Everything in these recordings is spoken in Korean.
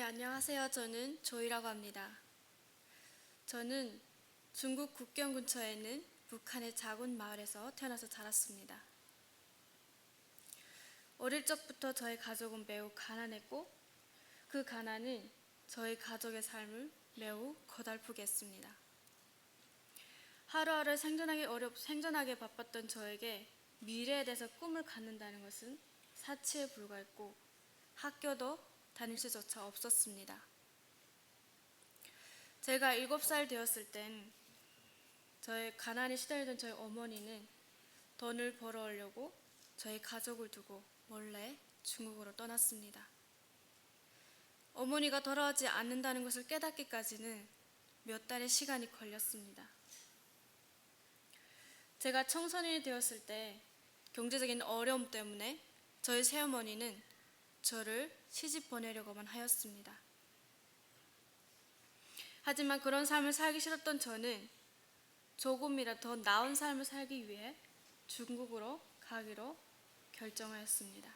안녕하세요. 저는 조이라고 합니다. 저는 중국 국경 근처에 있는 북한의 작은 마을에서 태어나서 자랐습니다. 어릴 적부터 저희 가족은 매우 가난했고 그 가난은 저희 가족의 삶을 매우 고달프게 했습니다. 하루하루 생존하기 바빴던 저에게 미래에 대해서 꿈을 갖는다는 것은 사치에 불과했고 학교도 다닐 수조차 없었습니다. 제가 7살 되었을 땐 저의 가난에 시달리던 저희 어머니는 돈을 벌어오려고 저희 가족을 두고 몰래 중국으로 떠났습니다. 어머니가 돌아오지 않는다는 것을 깨닫기까지는 몇 달의 시간이 걸렸습니다. 제가 청소년이 되었을 때 경제적인 어려움 때문에 저희 새어머니는 저를 시집 보내려고만 하였습니다. 하지만 그런 삶을 살기 싫었던 저는 조금이라도 더 나은 삶을 살기 위해 중국으로 가기로 결정하였습니다.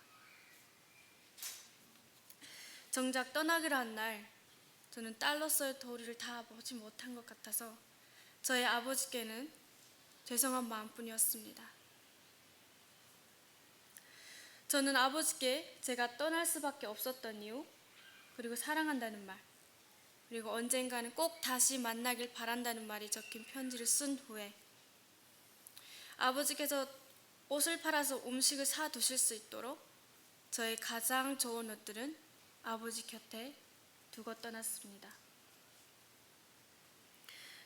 정작 떠나기로 한 날, 저는 딸로서의 도리를 다 보지 못한 것 같아서 저희 아버지께는 죄송한 마음뿐이었습니다. 저는 아버지께 제가 떠날 수밖에 없었던 이유, 그리고 사랑한다는 말, 그리고 언젠가는 꼭 다시 만나길 바란다는 말이 적힌 편지를 쓴 후에 아버지께서 옷을 팔아서 음식을 사두실 수 있도록 저의 가장 좋은 옷들은 아버지 곁에 두고 떠났습니다.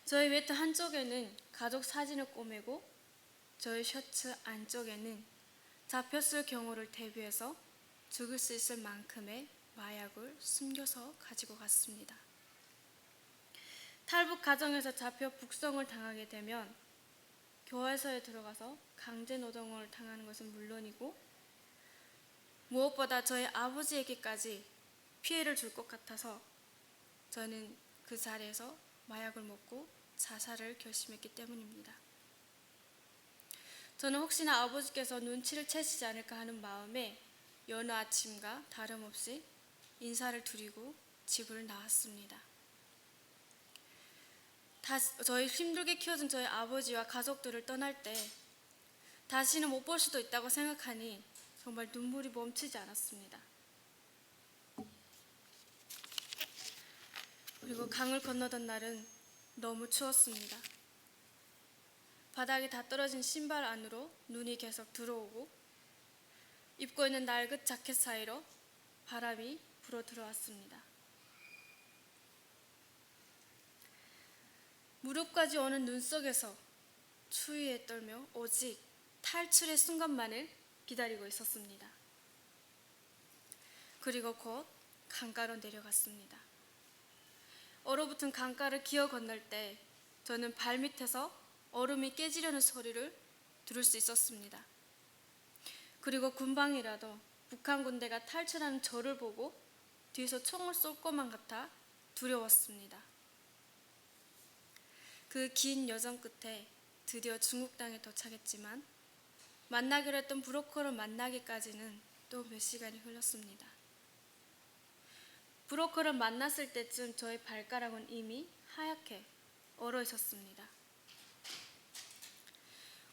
저희 외투 한쪽에는 가족 사진을 꼬매고 저희 셔츠 안쪽에는 잡혔을 경우를 대비해서 죽을 수 있을 만큼의 마약을 숨겨서 가지고 갔습니다. 탈북 가정에서 잡혀 북송을 당하게 되면 교화소에 들어가서 강제 노동을 당하는 것은 물론이고 무엇보다 저희 아버지에게까지 피해를 줄 것 같아서 저는 그 자리에서 마약을 먹고 자살을 결심했기 때문입니다. 저는 혹시나 아버지께서 눈치를 채시지 않을까 하는 마음에 여느 아침과 다름없이 인사를 드리고 집을 나왔습니다. 저희 힘들게 키워준 저희 아버지와 가족들을 떠날 때 다시는 못 볼 수도 있다고 생각하니 정말 눈물이 멈추지 않았습니다. 그리고 강을 건너던 날은 너무 추웠습니다. 바닥에 다 떨어진 신발 안으로 눈이 계속 들어오고 입고 있는 낡은 자켓 사이로 바람이 불어 들어왔습니다. 무릎까지 오는 눈 속에서 추위에 떨며 오직 탈출의 순간만을 기다리고 있었습니다. 그리고 곧 강가로 내려갔습니다. 얼어붙은 강가를 기어 건널 때 저는 발밑에서 얼음이 깨지려는 소리를 들을 수 있었습니다. 그리고 금방이라도 북한 군대가 탈출하는 저를 보고 뒤에서 총을 쏠 것만 같아 두려웠습니다. 그 긴 여정 끝에 드디어 중국 땅에 도착했지만 만나기로 했던 브로커를 만나기까지는 또 몇 시간이 흘렀습니다. 브로커를 만났을 때쯤 저의 발가락은 이미 하얗게 얼어 있었습니다.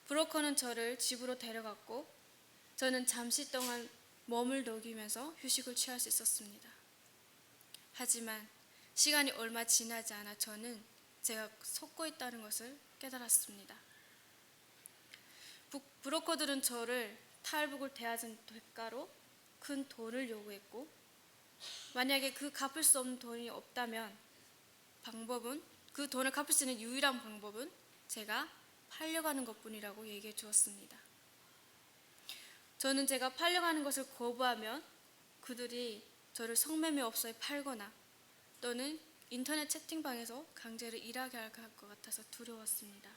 브로커는 저를 집으로 데려갔고 저는 잠시 동안 몸을 녹이면서 휴식을 취할 수 있었습니다. 하지만 시간이 얼마 지나지 않아 저는 제가 속고 있다는 것을 깨달았습니다. 브로커들은 저를 탈북을 대하는 대가로 큰 돈을 요구했고 만약에 그 갚을 수 없는 돈이 없다면 그 돈을 갚을 수 있는 유일한 방법은 제가 팔려가는 것뿐이라고 얘기해 주었습니다. 저는 제가 팔려가는 것을 거부하면 그들이 저를 성매매업소에 팔거나 또는 인터넷 채팅방에서 강제로 일하게 할 것 같아서 두려웠습니다.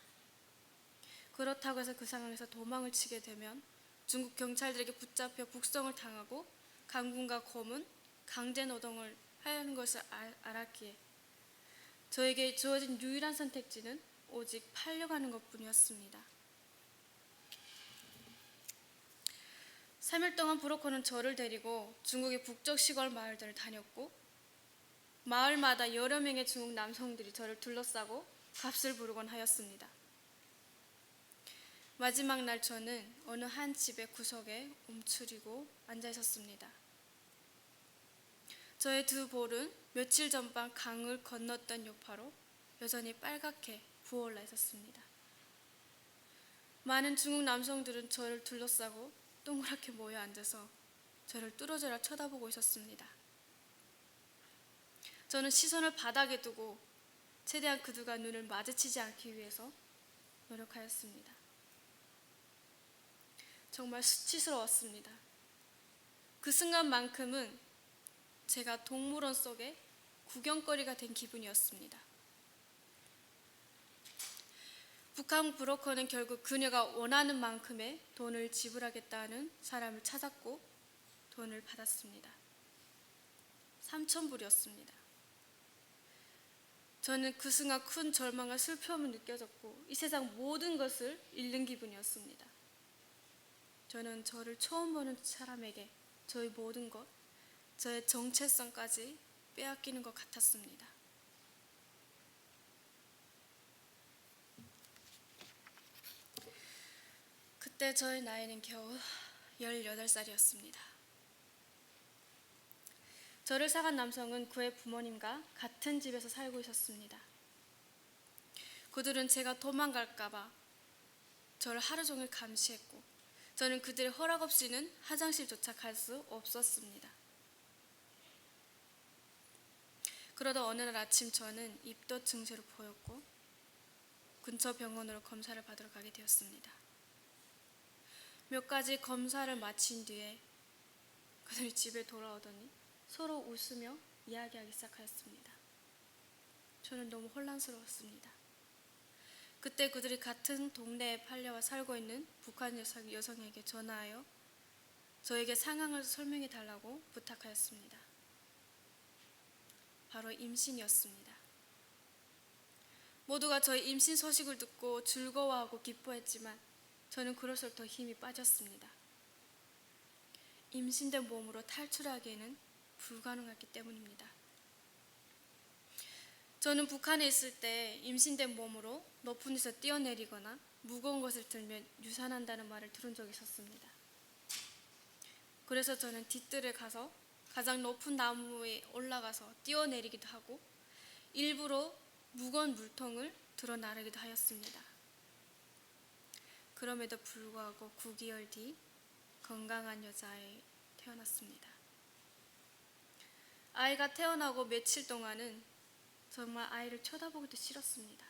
그렇다고 해서 그 상황에서 도망을 치게 되면 중국 경찰들에게 붙잡혀 북송을 당하고 강군과 검은 강제 노동을 하는 것을 알았기에 저에게 주어진 유일한 선택지는 오직 팔려가는 것뿐이었습니다. 3일 동안 브로커는 저를 데리고 중국의 북쪽 시골 마을들을 다녔고 마을마다 여러 명의 중국 남성들이 저를 둘러싸고 값을 부르곤 하였습니다. 마지막 날 저는 어느 한 집의 구석에 움츠리고 앉아 있었습니다. 저의 두 볼은 며칠 전밤 강을 건넜던 여파로 여전히 빨갛게 부어올라 있었습니다. 많은 중국 남성들은 저를 둘러싸고 동그랗게 모여 앉아서 저를 뚫어져라 쳐다보고 있었습니다. 저는 시선을 바닥에 두고 최대한 그들과 눈을 마주치지 않기 위해서 노력하였습니다. 정말 수치스러웠습니다. 그 순간만큼은 제가 동물원 속에 구경거리가 된 기분이었습니다. 북한 브로커는 결국 그녀가 원하는 만큼의 돈을 지불하겠다는 사람을 찾았고 돈을 받았습니다. 3,000불이었습니다. 저는 그 순간 큰 절망과 슬픔을 느껴졌고 이 세상 모든 것을 잃는 기분이었습니다. 저는 저를 처음 보는 사람에게 저의 모든 것, 저의 정체성까지 빼앗기는 것 같았습니다. 그때 저의 나이는 겨우 18살이었습니다. 저를 사간 남성은 그의 부모님과 같은 집에서 살고 있었습니다. 그들은 제가 도망갈까봐 저를 하루 종일 감시했고 저는 그들의 허락 없이는 화장실조차 갈 수 없었습니다. 그러다 어느 날 아침 저는 입덧 증세를 보였고 근처 병원으로 검사를 받으러 가게 되었습니다. 몇 가지 검사를 마친 뒤에 그들이 집에 돌아오더니 서로 웃으며 이야기하기 시작하였습니다. 저는 너무 혼란스러웠습니다. 그때 그들이 같은 동네에 팔려와 살고 있는 북한 여성에게 전화하여 저에게 상황을 설명해 달라고 부탁하였습니다. 바로 임신이었습니다. 모두가 저의 임신 소식을 듣고 즐거워하고 기뻐했지만 저는 그럴수록 더 힘이 빠졌습니다. 임신된 몸으로 탈출하기에는 불가능했기 때문입니다. 저는 북한에 있을 때 임신된 몸으로 높은 데서 뛰어내리거나 무거운 것을 들면 유산한다는 말을 들은 적이 있었습니다. 그래서 저는 뒤뜰에 가서 가장 높은 나무에 올라가서 뛰어내리기도 하고 일부러 무거운 물통을 들어 나르기도 하였습니다. 그럼에도 불구하고 9개월 뒤 건강한 여자아이 태어났습니다. 아이가 태어나고 며칠 동안은 정말 아이를 쳐다보기도 싫었습니다.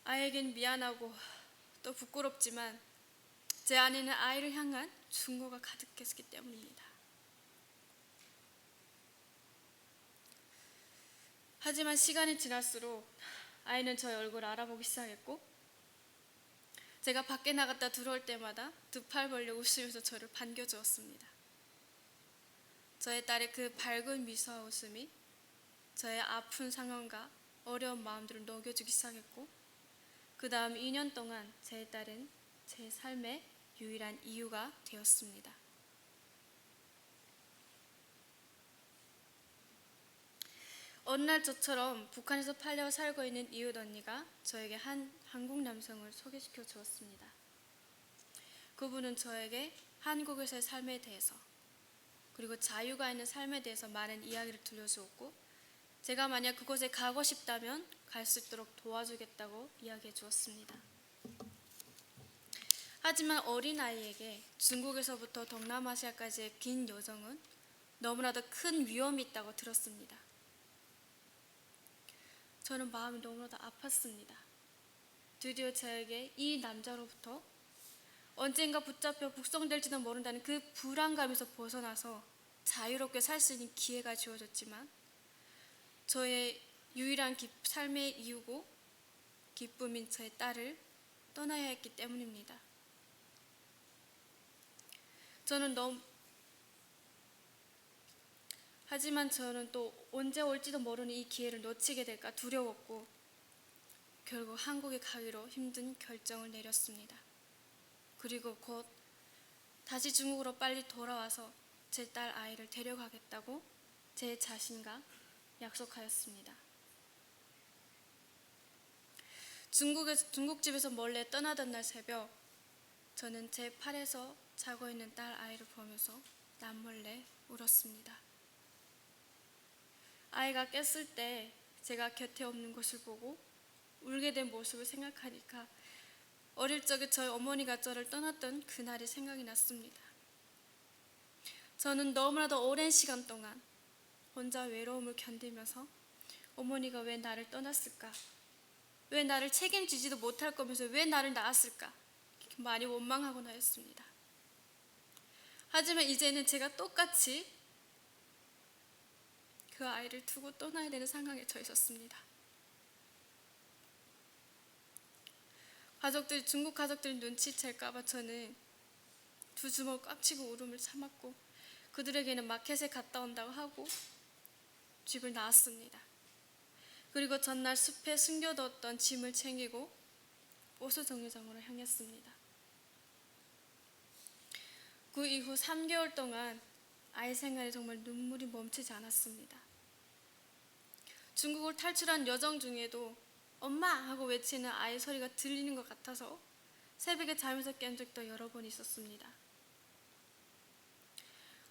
아이에겐 미안하고 또 부끄럽지만 제 안에는 아이를 향한 증오가 가득했기 때문입니다. 하지만 시간이 지날수록 아이는 저의 얼굴을 알아보기 시작했고 제가 밖에 나갔다 들어올 때마다 두 팔 벌려 웃으면서 저를 반겨주었습니다. 저의 딸의 그 밝은 미소와 웃음이 저의 아픈 상황과 어려운 마음들을 녹여주기 시작했고 그 다음 2년 동안 제 딸은 제 삶의 유일한 이유가 되었습니다. 어느 날 저처럼 북한에서 팔려 살고 있는 이웃 언니가 저에게 한 한국 남성을 소개시켜 주었습니다. 그분은 저에게 한국에서의 삶에 대해서 그리고 자유가 있는 삶에 대해서 많은 이야기를 들려주었고 제가 만약 그곳에 가고 싶다면 갈 수 있도록 도와주겠다고 이야기해 주었습니다. 하지만 어린아이에게 중국에서부터 동남아시아까지의 긴 여정은 너무나도 큰 위험이 있다고 들었습니다. 저는 마음이 너무나도 아팠습니다. 드디어 저에게 이 남자로부터 언젠가 붙잡혀 북송될지도 모른다는 그 불안감에서 벗어나서 자유롭게 살 수 있는 기회가 주어졌지만 저의 유일한 삶의 이유고 기쁨인 저의 딸을 떠나야 했기 때문입니다. 하지만 저는 또 언제 올지도 모르는 이 기회를 놓치게 될까 두려웠고 결국 한국에 가기로 힘든 결정을 내렸습니다. 그리고 곧 다시 중국으로 빨리 돌아와서 제 딸 아이를 데려가겠다고 제 자신과 약속하였습니다. 중국집에서 몰래 떠나던 날 새벽, 저는 제 팔에서 자고 있는 딸 아이를 보면서 남몰래 울었습니다. 아이가 깼을 때 제가 곁에 없는 것을 보고 울게 된 모습을 생각하니까 어릴 적에 저희 어머니가 저를 떠났던 그날이 생각이 났습니다. 저는 너무나도 오랜 시간 동안 혼자 외로움을 견디면서 어머니가 왜 나를 떠났을까? 왜 나를 책임지지도 못할 거면서 왜 나를 낳았을까? 많이 원망하곤 하였습니다. 하지만 이제는 제가 똑같이 그 아이를 두고 떠나야 되는 상황에 처해 있었습니다. 중국 가족들이 눈치챌까봐 저는 두 주먹 꽉 쥐고 울음을 참았고 그들에게는 마켓에 갔다 온다고 하고 집을 나왔습니다. 그리고 전날 숲에 숨겨뒀던 짐을 챙기고 보수 정류장으로 향했습니다. 그 이후 3개월 동안 아이 생활에 정말 눈물이 멈추지 않았습니다. 중국을 탈출한 여정 중에도 엄마! 하고 외치는 아이 소리가 들리는 것 같아서 새벽에 잠에서 깬 적도 여러 번 있었습니다.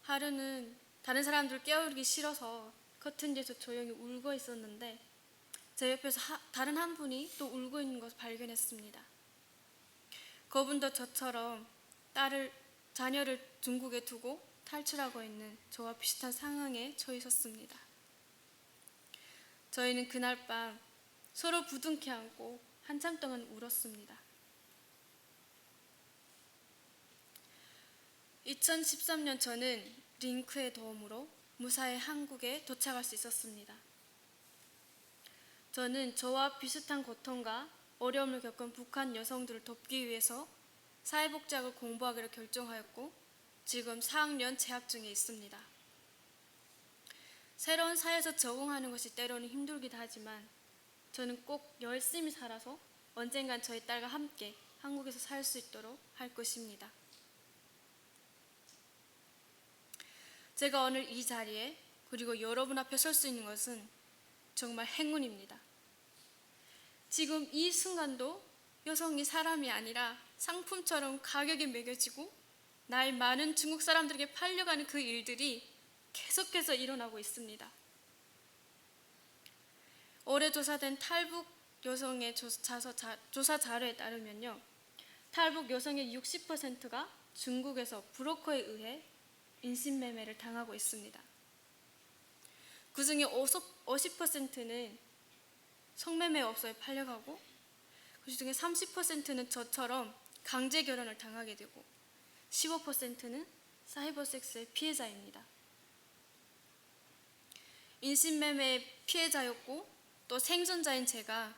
하루는 다른 사람들 깨우기 싫어서 커튼 뒤에서 조용히 울고 있었는데 제 옆에서 다른 한 분이 또 울고 있는 것을 발견했습니다. 그분도 저처럼 자녀를 중국에 두고 탈출하고 있는 저와 비슷한 상황에 처해 있었습니다. 저희는 그날 밤 서로 부둥켜 안고 한참 동안 울었습니다. 2013년 저는 링크의 도움으로 무사히 한국에 도착할 수 있었습니다. 저는 저와 비슷한 고통과 어려움을 겪은 북한 여성들을 돕기 위해서 사회복지학을 공부하기로 결정하였고 지금 4학년 재학 중에 있습니다. 새로운 사회에서 적응하는 것이 때로는 힘들기도 하지만 저는 꼭 열심히 살아서 언젠간 저희 딸과 함께 한국에서 살 수 있도록 할 것입니다. 제가 오늘 이 자리에 그리고 여러분 앞에 설 수 있는 것은 정말 행운입니다. 지금 이 순간도 여성이 사람이 아니라 상품처럼 가격이 매겨지고 나이 많은 중국 사람들에게 팔려가는 그 일들이 계속해서 일어나고 있습니다. 올해 조사된 탈북 여성의 조사 자료에 따르면요, 탈북 여성의 60%가 중국에서 브로커에 의해 인신매매를 당하고 있습니다. 그 중에 50%는 성매매 업소에 팔려가고 그 중에 30%는 저처럼 강제 결혼을 당하게 되고 15%는 사이버 섹스의 피해자입니다. 인신매매의 피해자였고 또 생존자인 제가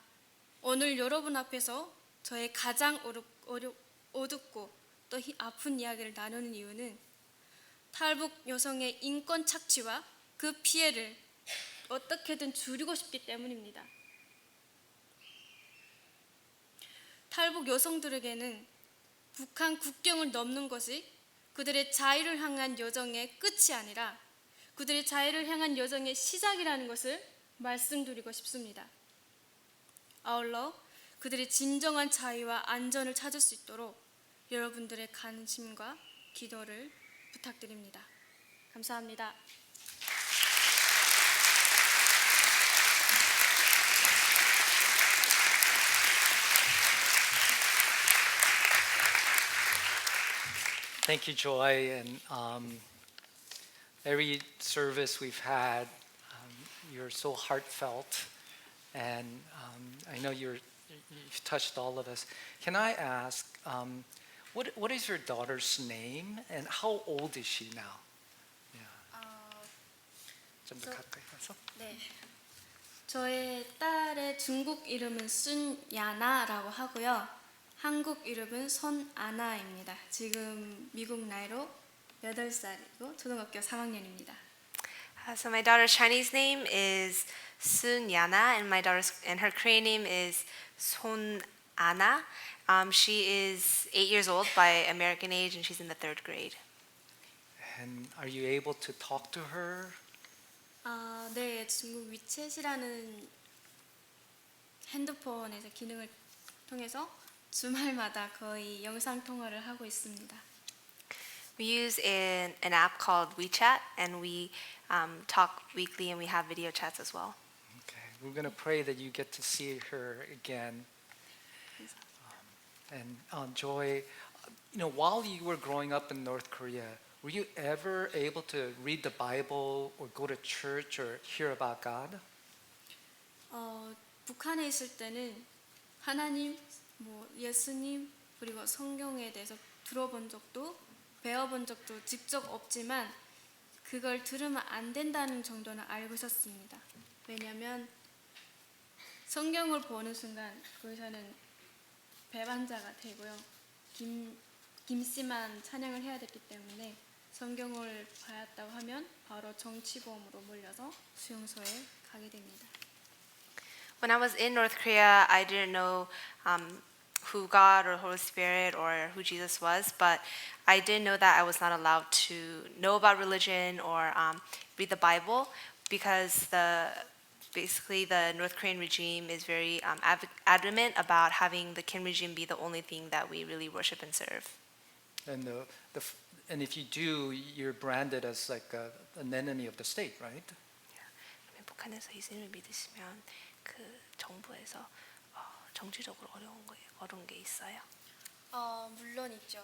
오늘 여러분 앞에서 저의 가장 어둡고 또 아픈 이야기를 나누는 이유는 탈북 여성의 인권 착취와 그 피해를 어떻게든 줄이고 싶기 때문입니다. 탈북 여성들에게는 북한 국경을 넘는 것이 그들의 자유를 향한 여정의 끝이 아니라 그들의 자유를 향한 여정의 시작이라는 것을 말씀드리고 싶습니다. 아울러 그들의 진정한 자유와 안전을 찾을 수 있도록 여러분들의 관심과 기도를 부탁드립니다. 감사합니다. Thank you, Joy. And every service we've had, you're so heartfelt, and I know you've touched all of us. Can I ask, what is your daughter's name, and how old is she now? 좀 더 가까이 가서. 네, 저의 딸의 중국 이름은 순야나라고 하고요. 한국 이름은 손아나입니다. 지금 미국 나이로 8살이고 초등학교 3학년입니다. So my daughter's Chinese name is Sun Yana, and her Korean name is Son Anna. She is 8 years old by American age, and she's in the 3rd grade. And are you able to talk to her? 아, 네, 중국 위챗이라는 핸드폰에서 기능을 통해서 주말마다 거의 영상 통화를 하고 있습니다. We use an app called WeChat, and we talk weekly, and we have video chats as well. Okay, we're going to pray that you get to see her again. And Joy, while you were growing up in North Korea, were you ever able to read the Bible or go to church or hear about God? 북한에 있을 때는 하나님, 예수님 그리고 성경에 대해서 들어본 적도 배워본 적도 직접 없지만 그걸 들으면 안 된다는 정도는 알고 있었습니다. 왜냐하면 성경을 보는 순간 거기서는 배반자가 되고요. 김씨만 찬양을 해야 됐기 때문에 성경을 봐야했다고 하면 바로 정치범으로 몰려서 수용소에 가게 됩니다. When I was in North Korea, I didn't know who God or Holy Spirit or who Jesus was, but I did know that I was not allowed to know about religion or read the Bible because basically the North Korean regime is very adamant about having the Kim regime be the only thing that we really worship and serve. And and if you do, you're branded as like an enemy of the state, right? 북한에서 예수님을 믿으시면 그 정부에서 정치적으로 어려운 게 있어요. 물론 있죠.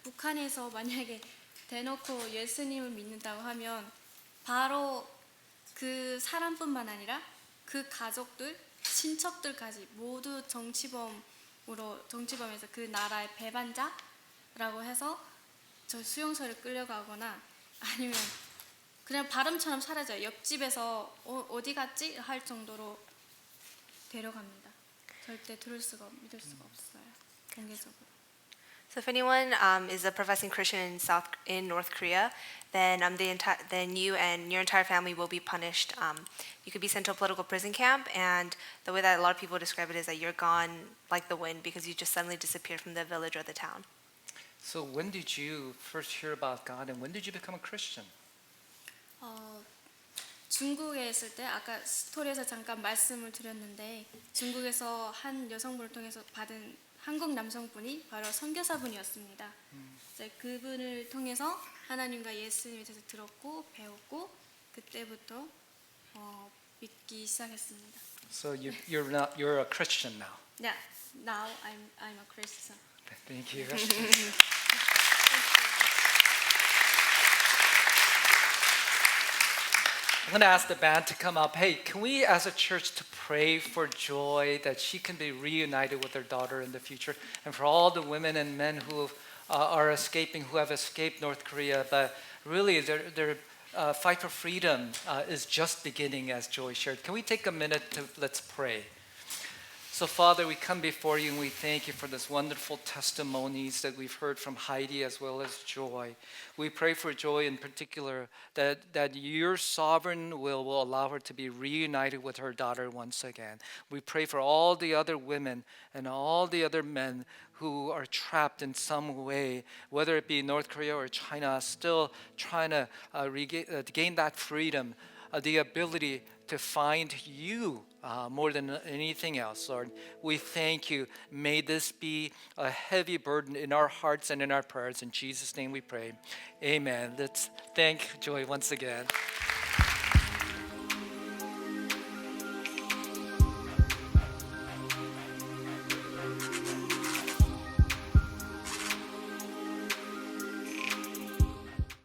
북한에서 만약에 대놓고 예수님을 믿는다고 하면 바로 그 사람뿐만 아니라 그 가족들, 친척들까지 모두 정치범에서 그 나라의 배반자라고 해서 저 수용소를 끌려가거나 아니면 그냥 바람처럼 사라져요. 옆집에서 어디 갔지? 할 정도로 데려갑니다. 절대 믿을 수가 없어요. 공개적으로. So if anyone is a professing Christian in North Korea, then then you and your entire family will be punished. You could be sent to a political prison camp, and the way that a lot of people describe it is that you're gone like the wind because you just suddenly disappeared from the village or the town. So when did you first hear about God and when did you become a Christian? 중국에 있을 때 아까 스토리에서 잠깐 말씀을 드렸는데 중국에서 한 여성분을 통해서 받은 한국 남성분이 바로 선교사분이었습니다. 이제 그분을 통해서 하나님과 예수님에 대해서 들었고 배웠고 그때부터 믿기 시작했습니다. So you're a Christian now. Yeah, now I'm a Christian. Thank you. I'm going to ask the band to come up. Hey, can we as a church to pray for Joy that she can be reunited with her daughter in the future, and for all the women and men who are escaping, who have escaped North Korea, but really their fight for freedom is just beginning, as Joy shared. Can we take a minute let's pray? So Father, we come before you and we thank you for this wonderful testimonies that we've heard from Heidi as well as Joy. We pray for Joy in particular that your sovereign will allow her to be reunited with her daughter once again. We pray for all the other women and all the other men who are trapped in some way, whether it be North Korea or China, still trying to gain that freedom, the ability to find you more than anything else, Lord. We thank you. May this be a heavy burden in our hearts and in our prayers. In Jesus' name we pray. Amen. Let's thank Joy once again.